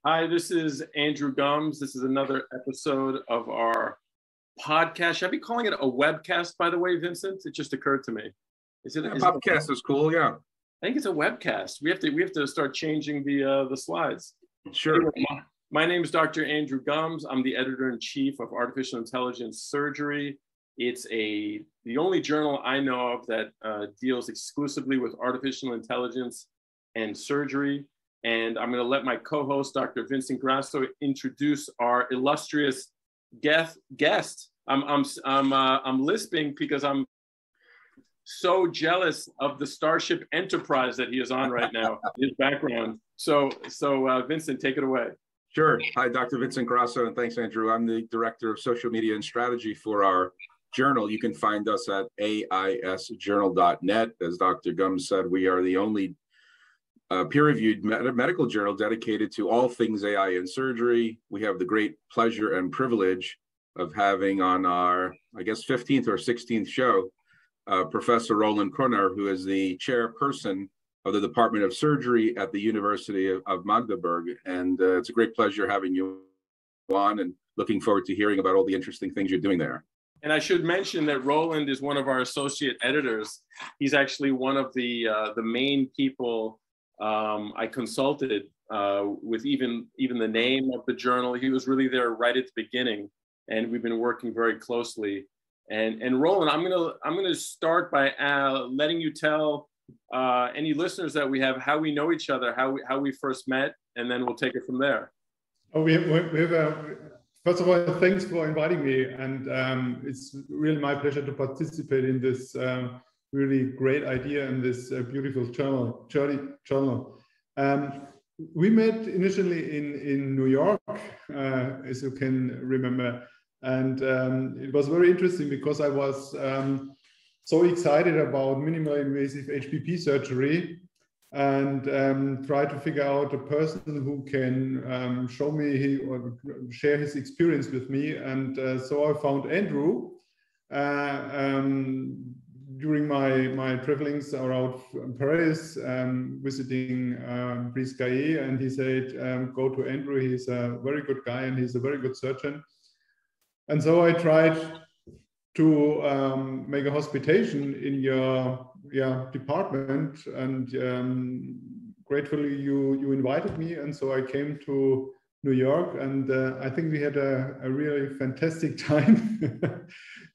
Hi, this is Andrew Gumbs. This is another episode of our podcast. Should I be calling it a webcast, by the way, Vincent? It just occurred to me. Podcast is cool, yeah. I think it's a webcast. We have to start changing the slides. Sure. Anyway, my name is Dr. Andrew Gumbs. I'm the editor-in-chief of Artificial Intelligence Surgery. It's the only journal I know of that deals exclusively with artificial intelligence and surgery. And I'm going to let my co-host, Dr. Vincent Grasso, introduce our illustrious guest. I'm lisping because I'm so jealous of the Starship Enterprise that he is on right now. His background. So Vincent, take it away. Sure. Hi, Dr. Vincent Grasso, and thanks, Andrew. I'm the director of social media and strategy for our journal. You can find us at aisjournal.net. As Dr. Gumbs said, we are the only peer-reviewed medical journal dedicated to all things AI in surgery. We have the great pleasure and privilege of having on our, 15th or 16th show, Professor Roland Croner, who is the chairperson of the Department of Surgery at the University of Magdeburg. And it's a great pleasure having you on and looking forward to hearing about all the interesting things you're doing there. And I should mention that Roland is one of our associate editors. He's actually one of the main people I consulted with even the name of the journal. He was really there right at the beginning, and we've been working very closely. And Roland, I'm gonna start by letting you tell any listeners that we have how we know each other, how we first met, and then we'll take it from there. Oh, first of all, thanks for inviting me, and it's really my pleasure to participate in this really great idea and this beautiful journal. We met initially in New York, as you can remember, and it was very interesting because I was so excited about minimal invasive HPP surgery and try to figure out a person who can show me or share his experience with me. And so I found Andrew during my travelings around Paris, visiting Brice-Gaillet, and he said, go to Andrew, he's a very good guy and he's a very good surgeon. And so I tried to make a hospitation in your department, and gratefully you invited me, and so I came to New York, and I think we had a really fantastic time.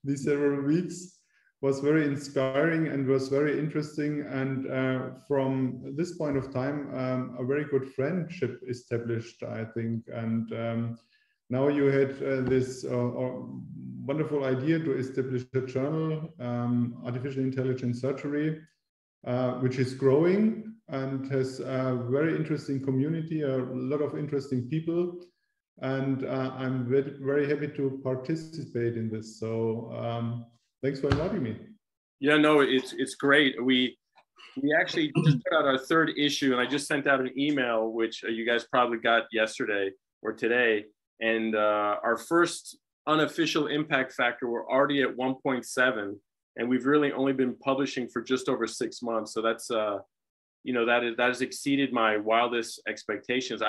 These several weeks was very inspiring and was very interesting, and from this point of time a very good friendship established, I think. And now you had this wonderful idea to establish a journal, Artificial Intelligence Surgery, which is growing and has a very interesting community, a lot of interesting people. And I'm very, very happy to participate in this. So thanks for inviting me. Yeah, no, it's great. We actually just put out our third issue, and I just sent out an email, which you guys probably got yesterday or today. And our first unofficial impact factor, we're already at 1.7, and we've really only been publishing for just over 6 months. So that's, that has exceeded my wildest expectations.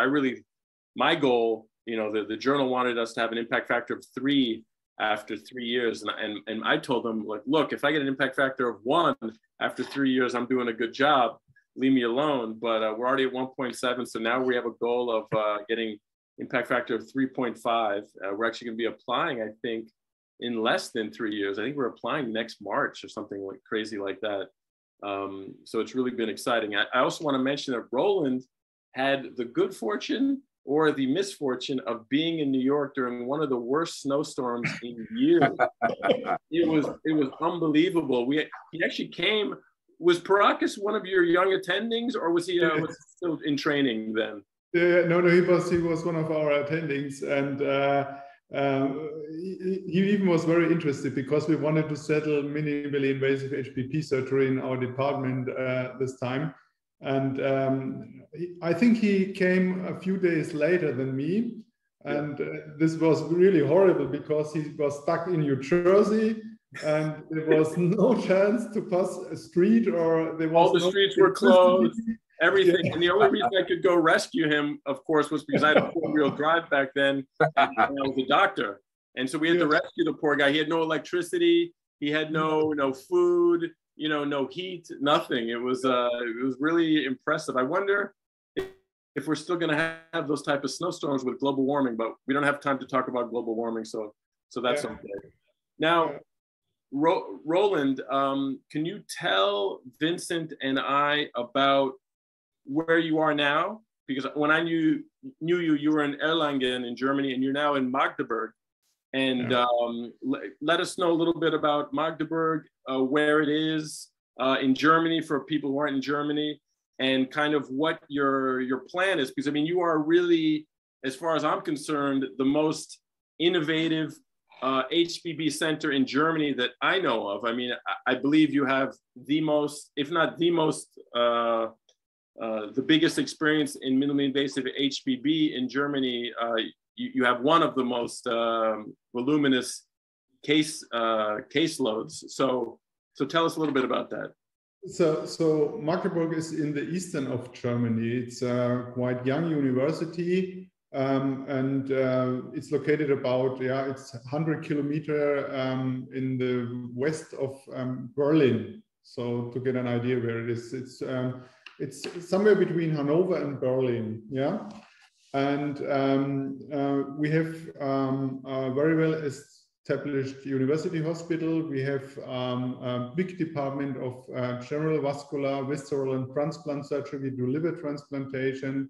My goal, the journal wanted us to have an impact factor of 3 after 3 years. And I told them, like, look, if I get an impact factor of 1 after 3 years, I'm doing a good job, leave me alone. But we're already at 1.7. So now we have a goal of getting impact factor of 3.5. We're actually going to be applying, I think, in less than 3 years. I think we're applying next March or something like crazy like that. So it's really been exciting. I also want to mention that Roland had the good fortune or the misfortune of being in New York during one of the worst snowstorms in years. It was unbelievable. He actually came. Was Paracas one of your young attendings, or was he still in training then? Yeah, no, he was one of our attendings, and he even was very interested because we wanted to settle minimally invasive HPP surgery in our department this time. And I think he came a few days later than me, and this was really horrible because he was stuck in New Jersey, and there was no chance to pass a street, or there was all the streets were closed. everything. And the only reason I could go rescue him, of course, was because I had a 4-wheel drive back then. And I was a doctor. And so we had to rescue the poor guy. He had no electricity. He had no food, no heat, nothing. It was really impressive. I wonder if we're still going to have those type of snowstorms with global warming, but we don't have time to talk about global warming. So that's okay. Now, Roland, can you tell Vincent and I about where you are now? Because when I knew you were in Erlangen in Germany, and you're now in Magdeburg. And let us know a little bit about Magdeburg, where it is in Germany for people who aren't in Germany, and kind of what your plan is. Because I mean, you are really, as far as I'm concerned, the most innovative HPB center in Germany that I know of. I mean, I believe you have the most, if not the most, the biggest experience in minimally invasive HPB in Germany. You have one of the most voluminous caseloads. So tell us a little bit about that. So Magdeburg is in the eastern of Germany. It's a quite young university, and it's located about it's 100 kilometers in the west of Berlin. So to get an idea where it is, it's somewhere between Hanover and Berlin. Yeah. And we have a very well established university hospital. We have a big department of general vascular, visceral, and transplant surgery. We do liver transplantation.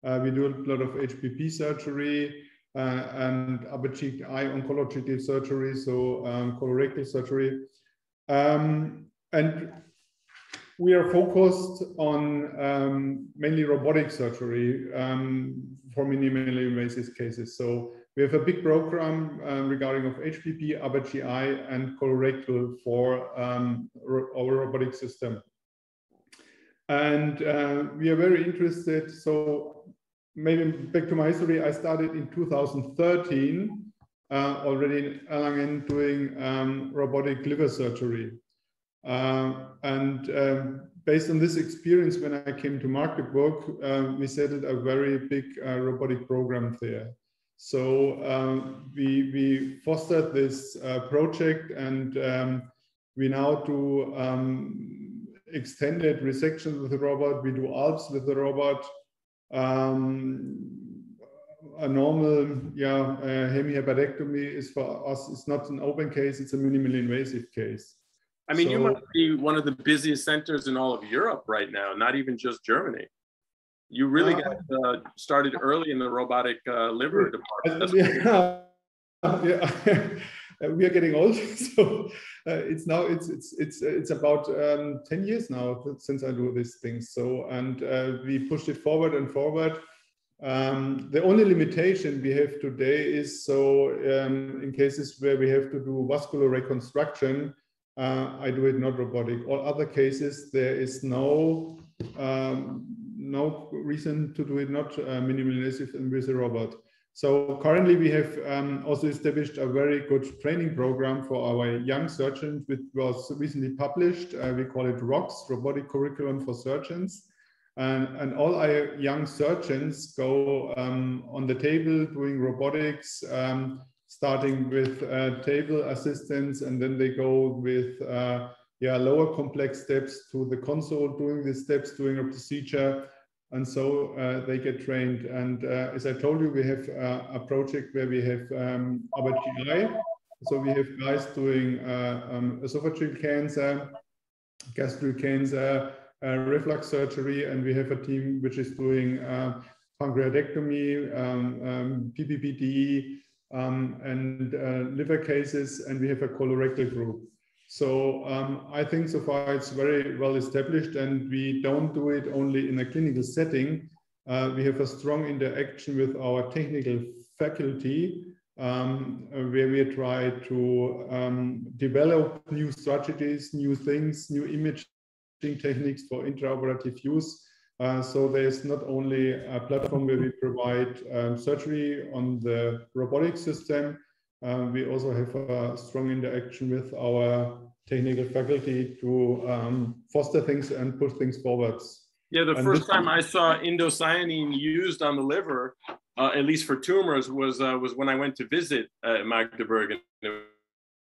We do a lot of HPP surgery and upper cheek eye oncology surgery, so colorectal surgery. And we are focused on mainly robotic surgery for minimally invasive cases. So we have a big program regarding of HPP, upper GI, and colorectal for our robotic system. And we are very interested. So maybe back to my history, I started in 2013 already in Erlangen doing robotic liver surgery. Based on this experience, when I came to Magdeburg, we settled a very big robotic program there. So we fostered this project, and we now do extended resection with the robot. We do ALPS with the robot. A normal hemihepatectomy is for us, it's not an open case, it's a minimally invasive case. I mean, you must be one of the busiest centers in all of Europe right now, not even just Germany. You really got started early in the robotic liver department. We are getting old, so it's about 10 years now since I do these things. So, and we pushed it forward and forward. The only limitation we have today is in cases where we have to do vascular reconstruction, I do it not robotic. All other cases, there is no reason to do it not minimally invasive and with a robot. So currently we have also established a very good training program for our young surgeons, which was recently published. We call it ROCS, Robotic Curriculum for Surgeons. And all our young surgeons go on the table doing robotics, starting with table assistance, and then they go with lower complex steps to the console, doing the steps, doing a procedure, and so they get trained. And as I told you, we have a project where we have upper GI. So we have guys doing esophageal cancer, gastric cancer, reflux surgery, and we have a team which is doing pancreatectomy, PPPD, and liver cases, and we have a colorectal group. So I think so far it's very well established, and we don't do it only in a clinical setting. We have a strong interaction with our technical faculty, where we try to develop new strategies, new things, new imaging techniques for intraoperative use. So there's not only a platform where we provide surgery on the robotic system, we also have a strong interaction with our technical faculty to foster things and push things forwards. Yeah, the first time I saw indocyanine used on the liver, at least for tumors, was when I went to visit Magdeburg, and it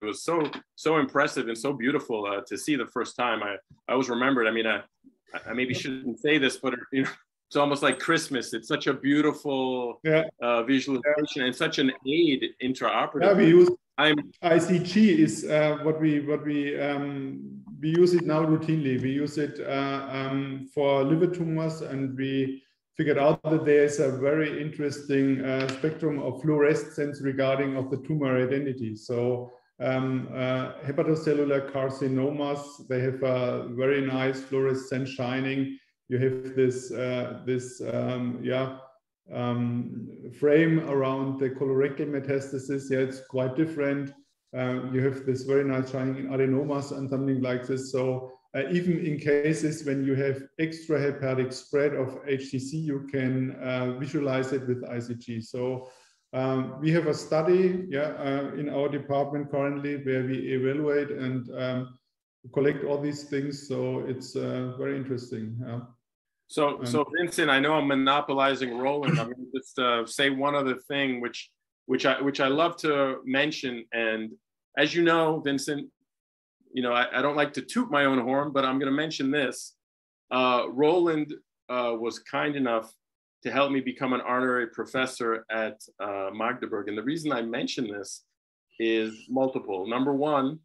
was so impressive and so beautiful to see the first time. I always remembered. I mean, I maybe shouldn't say this, but you know, it's almost like Christmas. It's such a beautiful visualization and such an aid intraoperatively. Yeah, we use ICG is what we use it now routinely. We use it for liver tumors, and we figured out that there is a very interesting spectrum of fluorescence regarding of the tumor identity. So hepatocellular carcinomas, they have a very nice fluorescent shining. You have this frame around the colorectal metastasis. Yeah, it's quite different. You have this very nice shining in adenomas and something like this. So even in cases when you have extrahepatic spread of HCC, you can visualize it with ICG. So we have a study in our department currently where we evaluate and collect all these things. So it's very interesting. So Vincent, I know I'm monopolizing Roland. I'm going to just say one other thing, which I love to mention. And as you know, Vincent, you know, I don't like to toot my own horn, but I'm going to mention this. Roland was kind enough to help me become an honorary professor at Magdeburg. And the reason I mention this is multiple. Number one,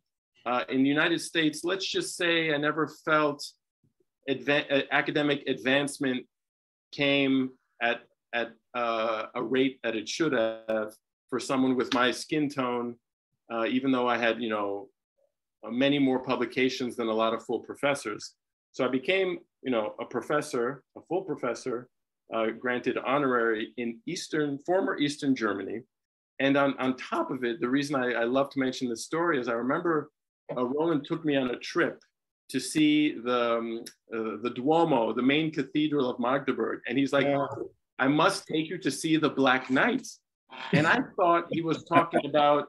in the United States, let's just say I never felt academic advancement came at a rate that it should have for someone with my skin tone, even though I had, you know, many more publications than a lot of full professors. So I became, you know, a professor, a full professor, granted honorary in former Eastern Germany. And on top of it, the reason I love to mention this story is I remember Roland took me on a trip to see the Duomo, the main cathedral of Magdeburg. And he's like, I must take you to see the Black Knight. And I thought he was talking about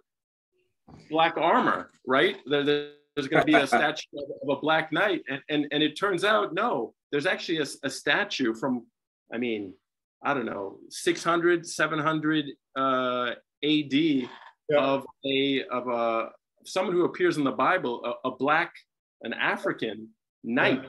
black armor, right? There's going to be a statue of a Black Knight. And it turns out, no, there's actually a statue from, I mean, I don't know, 600, 700 AD of someone who appears in the Bible, an African knight,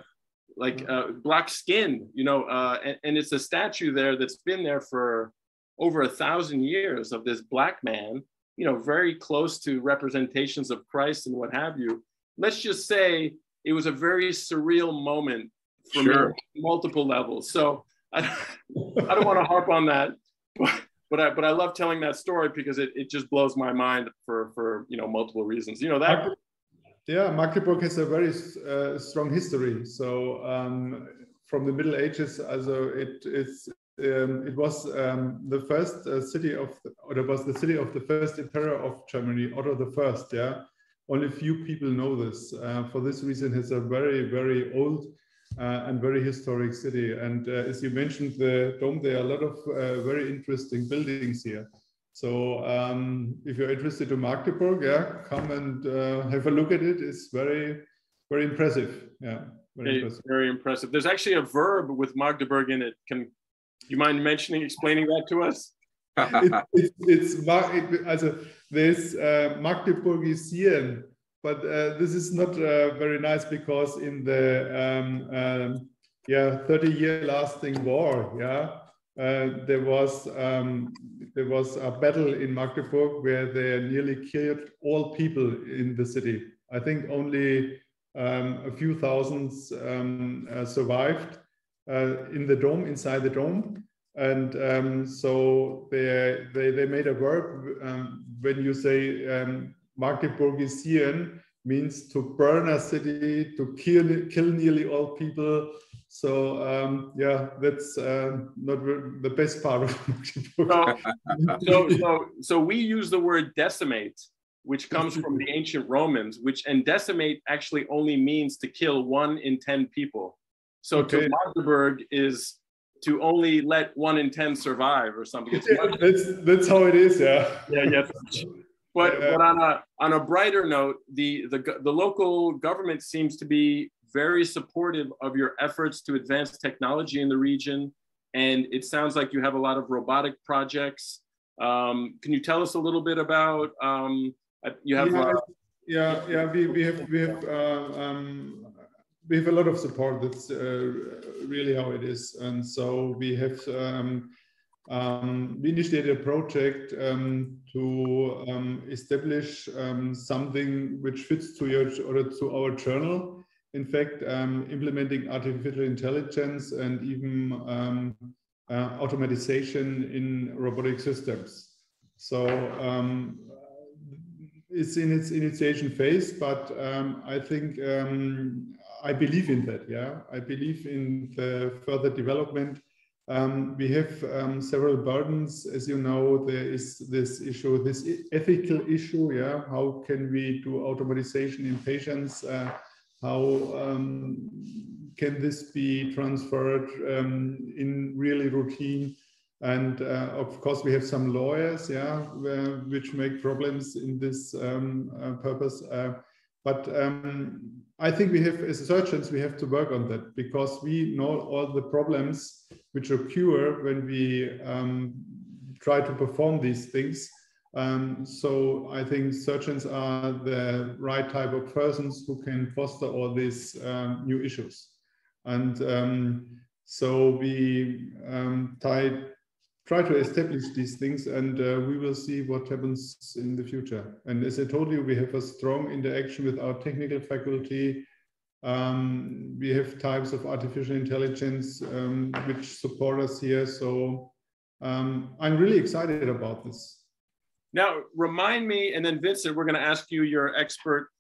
like black skin, you know, and it's a statue there that's been there for over 1,000 years of this black man, you know, very close to representations of Christ and what have you. Let's just say it was a very surreal moment for me on multiple levels. So I don't want to harp on that, but I love telling that story because it just blows my mind for you know, multiple reasons. You know that. Yeah, Magdeburg has a very strong history. So from the Middle Ages, it was the first city of, or it was the city of the first emperor of Germany, Otto the First. Yeah, only few people know this. For this reason, it's a very, very old and very historic city. And as you mentioned, the dome, there are a lot of very interesting buildings here. So if you're interested in Magdeburg, come and have a look at it. It's very, very impressive. Yeah, very impressive. There's actually a verb with Magdeburg in it. Can you mind explaining that to us? There's Magdeburgisieren, but this is not very nice because in the 30-year lasting war, there was a battle in Magdeburg where they nearly killed all people in the city. I think only a few thousands survived in the dome, inside the dome. And so they made a verb when you say Magdeburgisieren means to burn a city, to kill nearly all people. So that's not the best part of Magdeburg. So we use the word decimate, which comes from the ancient Romans, and decimate actually only means to kill 1 in 10 people. So to Magdeburg is to only let 1 in 10 survive or something. That's how it is, But on a brighter note, the local government seems to be very supportive of your efforts to advance technology in the region. And it sounds like you have a lot of robotic projects. Can you tell us a little bit about, you have... We have a lot of support. That's really how it is. And so we have we initiated a project to establish something which fits to our journal. In fact, implementing artificial intelligence and even automatization in robotic systems. So it's in its initiation phase, but I think I believe in that. Yeah, I believe in the further development. We have several burdens, as you know. There is this issue, this ethical issue. Yeah, how can we do automatization in patients? How can this be transferred in really routine? And of course, we have some lawyers, yeah, which make problems in this purpose. But I think we have, as surgeons, we have to work on that, because we know all the problems which occur when we try to perform these things. So I think surgeons are the right type of persons who can foster all these new issues. And so we try to establish these things, and we will see what happens in the future. And as I told you, we have a strong interaction with our technical faculty. We have types of artificial intelligence which support us here. So I'm really excited about this. Now, remind me, and then Vincent, we're going to ask you your expert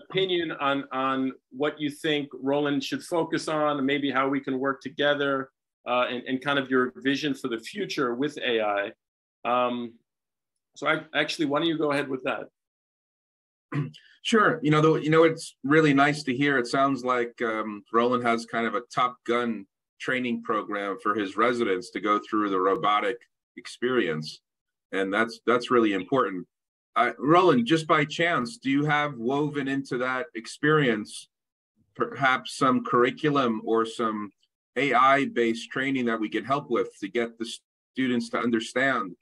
opinion on what you think Roland should focus on, and maybe how we can work together. And kind of your vision for the future with AI. So actually, why don't you go ahead with that? Sure. It's really nice to hear. It sounds like Roland has kind of a Top Gun training program for his residents to go through the robotic experience. And that's really important. Roland, just by chance, do you have woven into that experience perhaps some curriculum or some AI-based training that we can help with to get the students to understand,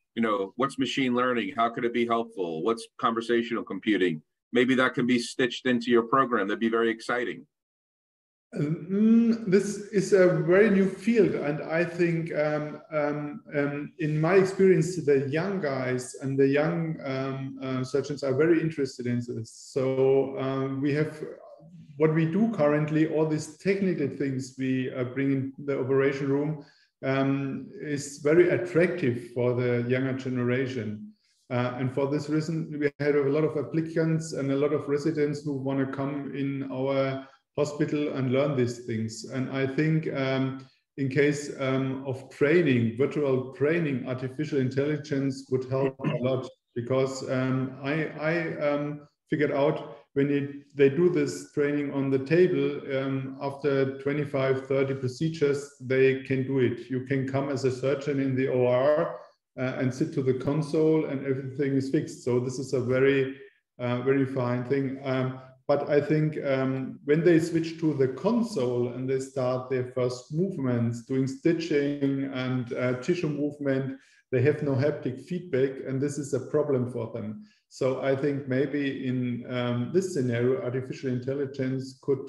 what's machine learning? How could it be helpful? What's conversational computing? Maybe that can be stitched into your program. That'd be very exciting. This is a very new field, and I think in my experience, the young guys and the young surgeons are very interested in this. So we have what we do currently, all these technical things we bring in the operation room is very attractive for the younger generation. And for this reason, we have a lot of applicants and a lot of residents who want to come in our hospital and learn these things. And I think in case of training, virtual training, artificial intelligence would help a lot, because I figured out when they do this training on the table, after 25, 30 procedures, they can do it. You can come as a surgeon in the OR and sit to the console and everything is fixed. So this is a very, very fine thing. But I think when they switch to the console and they start their first movements, doing stitching and tissue movement, they have no haptic feedback, and this is a problem for them. So I think maybe in this scenario, artificial intelligence could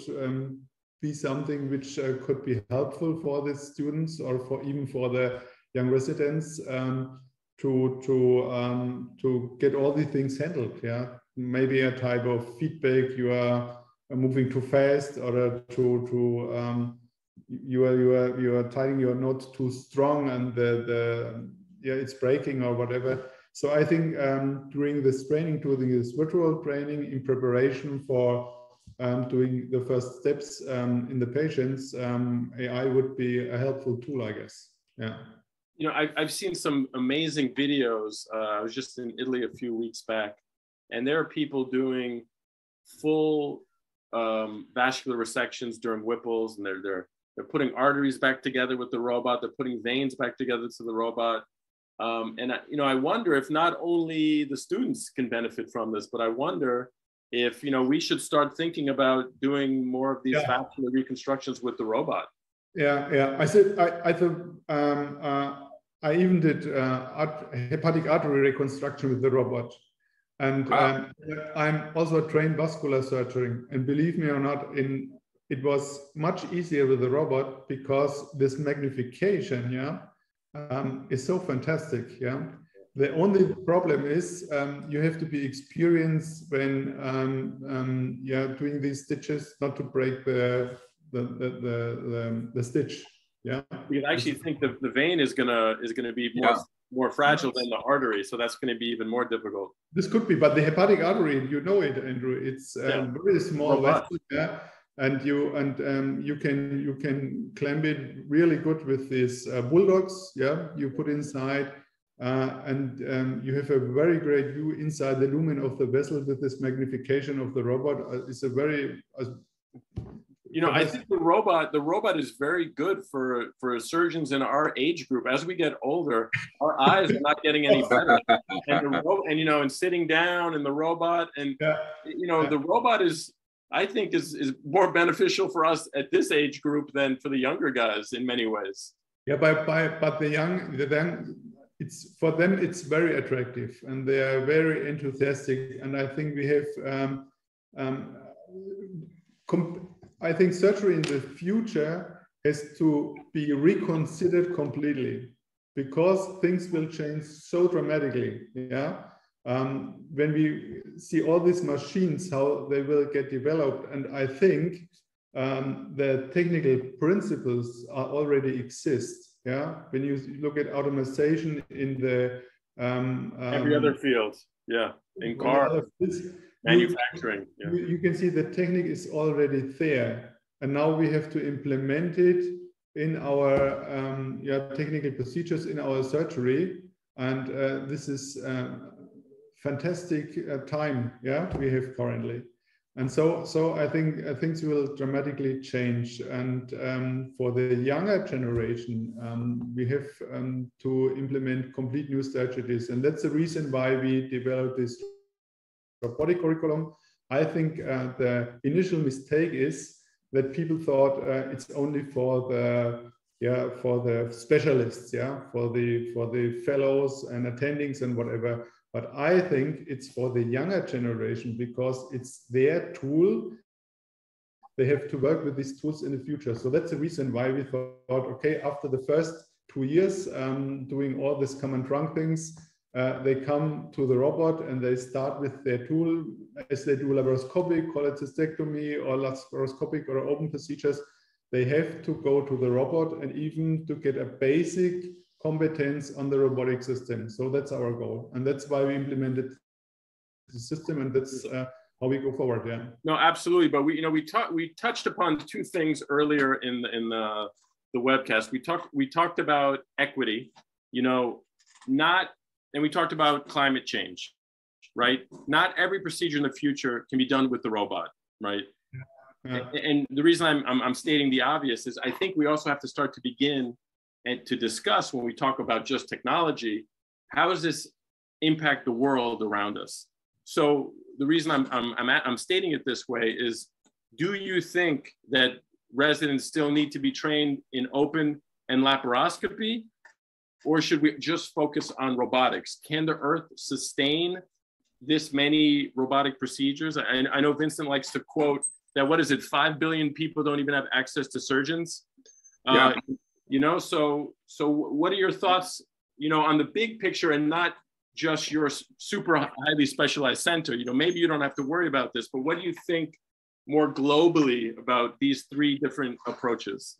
be something which could be helpful for the students, or even for the young residents to get all these things handled. Yeah, maybe a type of feedback: you are moving too fast, or you are tying your knot too strong, and it's breaking or whatever. So I think during this training, doing this virtual training in preparation for doing the first steps in the patients, AI would be a helpful tool, I guess. Yeah. I've seen some amazing videos. I was just in Italy a few weeks back, and there are people doing full vascular resections during Whipples, and they're putting arteries back together with the robot. They're putting veins back together to the robot. And I wonder if not only the students can benefit from this, but I wonder if we should start thinking about doing more of these vascular reconstructions with the robot. Yeah. I said I even did hepatic artery reconstruction with the robot, and I'm also a trained vascular surgeon. And believe me or not, it was much easier with the robot because this magnification, is so fantastic. The only problem is you have to be experienced when doing these stitches, not to break the stitch. Because I actually think the vein is gonna be more fragile than the artery, so that's going to be even more difficult. This could be, but the hepatic artery, you know it, Andrew. It's very small vessel, and you can clamp it really good with these bulldogs. You put inside, and you have a very great view inside the lumen of the vessel with this magnification of the robot. It's a very I think the robot is very good for surgeons in our age group. As we get older, our eyes are not getting any better. And sitting down in the robot, and the robot is more beneficial for us at this age group than for the younger guys in many ways. Yeah, but the young, it's for them it's very attractive, and they are very enthusiastic. And I think we have I think surgery in the future has to be reconsidered completely, because things will change so dramatically. When we see all these machines, how they will get developed, and I think the technical principles already exist. When you look at automation in the every other field, in car. Manufacturing. You can see the technique is already there, and now we have to implement it in our technical procedures in our surgery, and this is fantastic time we have currently, and so I think things will dramatically change. And for the younger generation, we have to implement complete new strategies, and that's the reason why we developed this robotic curriculum. I think the initial mistake is that people thought it's only for the specialists, for the fellows and attendings and whatever. But I think it's for the younger generation, because it's their tool. They have to work with these tools in the future. So that's the reason why we thought, okay, after the first 2 years doing all this common trunk things, they come to the robot and they start with their tool. As they do laparoscopic, cholecystectomy, or laparoscopic or open procedures, they have to go to the robot and even to get a basic competence on the robotic system. So that's our goal, and that's why we implemented the system, and that's how we go forward. No, absolutely. But we touched upon two things earlier in the webcast. We talked about equity, and we talked about climate change, right? Not every procedure in the future can be done with the robot, right? And the reason I'm stating the obvious is I think we also have to start to begin and to discuss, when we talk about just technology, how does this impact the world around us? So the reason I'm stating it this way is, do you think that residents still need to be trained in open and laparoscopy? Or should we just focus on robotics? Can the Earth sustain this many robotic procedures? I know Vincent likes to quote that, 5 billion people don't even have access to surgeons. So what are your thoughts, on the big picture, and not just your super highly specialized center? Maybe you don't have to worry about this, but what do you think more globally about these three different approaches?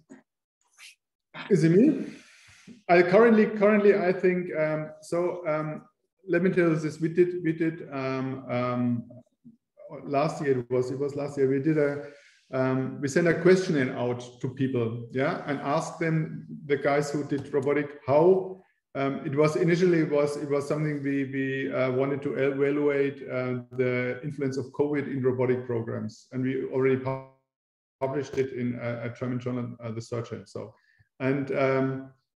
Is it me? I currently I think let me tell you this. We did last year. It was last year. We did we sent a questionnaire out to people, and asked them, the guys who did robotic, how it was initially. It was something we wanted to evaluate the influence of COVID in robotic programs, and we already published it in a German journal, The Surgeon. So, and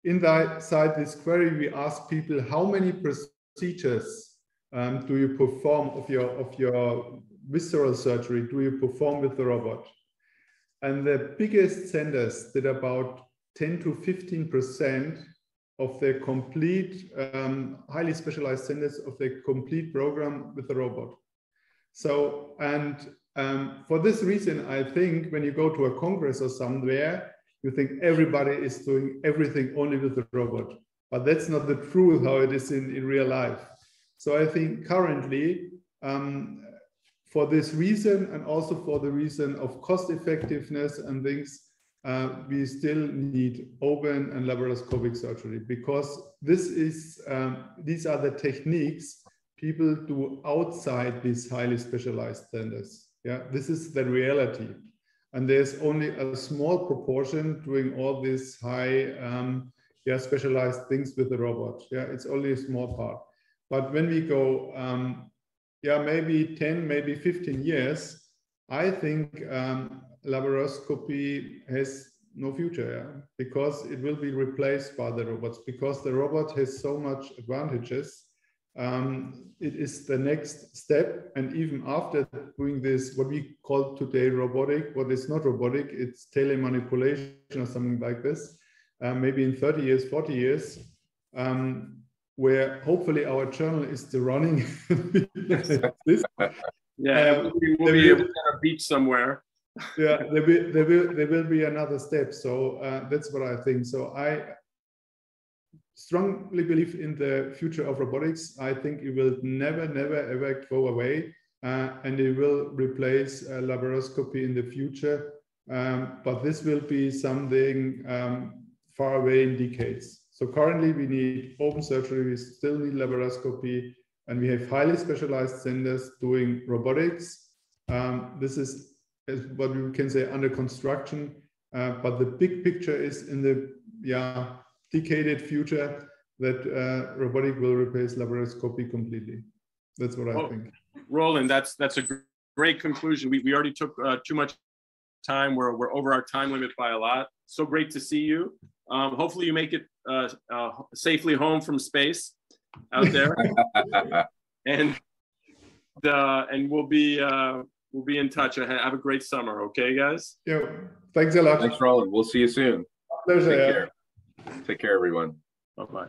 inside this query, we asked people, how many procedures do you perform of your visceral surgery do you perform with the robot? And the biggest centers did about 10 to 15% of their complete, highly specialized centers of their complete program with the robot. So, and for this reason, I think when you go to a congress or somewhere, you think everybody is doing everything only with the robot. But that's not the truth how it is in real life. So I think currently, for this reason, and also for the reason of cost effectiveness and things, we still need open and laparoscopic surgery, because this is, these are the techniques people do outside these highly specialized centers. Yeah, this is the reality. And there's only a small proportion doing all these high, specialized things with the robot. Yeah, it's only a small part. But when we go, maybe 10, maybe 15 years, I think laparoscopy has no future, because it will be replaced by the robots, because the robot has so much advantages. It is the next step, and even after doing this, what we call today robotic, what is not robotic, it's telemanipulation or something like this, maybe in 30 years, 40 years, where hopefully our journal is still running. This. Yeah, we'll be able to have a beach somewhere. Yeah, there will be another step. So that's what I think. So I strongly believe in the future of robotics. I think it will never, ever go away, and it will replace laparoscopy in the future. But this will be something far away in decades. So currently we need open surgery, we still need laparoscopy, and we have highly specialized centers doing robotics. This is what we can say under construction, but the big picture is in the decaded future that robotic will replace laparoscopy completely. That's what I think. Roland, that's a great conclusion. We already took too much time. We're over our time limit by a lot. So great to see you. Hopefully you make it safely home from space out there, and we'll be in touch. Have a great summer. Okay, guys. Yeah. Thanks a lot. Thanks, Roland. We'll see you soon. Pleasure. Take care, everyone. Bye-bye.